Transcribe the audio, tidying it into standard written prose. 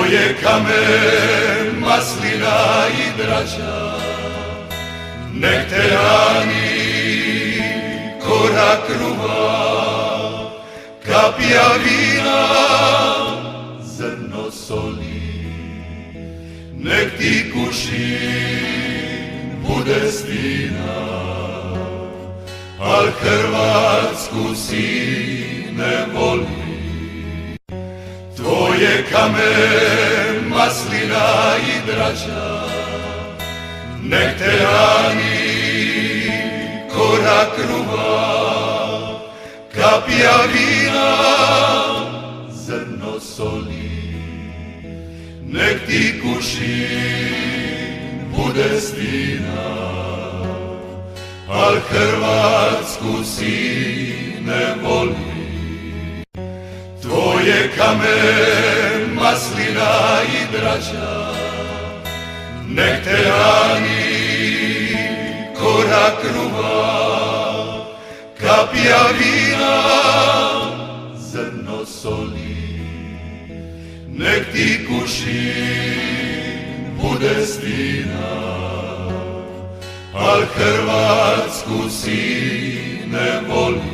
Tvoje kamen, maslina i drađa, nek te rani korak kruva, kapija vina, zrno soli. Nek ti kušin bude stina, al Hrvatsku sin ne voli. Tvoje kamen, maslina i drađa, nek te rani korak kruva, kapija vina, zrno soli. Nek ti kušin bude stina, al Hrvatsku sin ne voli. Tvoje kamen, maslina i drađa, nek te rani korak kruva, kapija vina, zrno soli. Nek ti kušin bude stina, al Hrvatsku sin ne voli.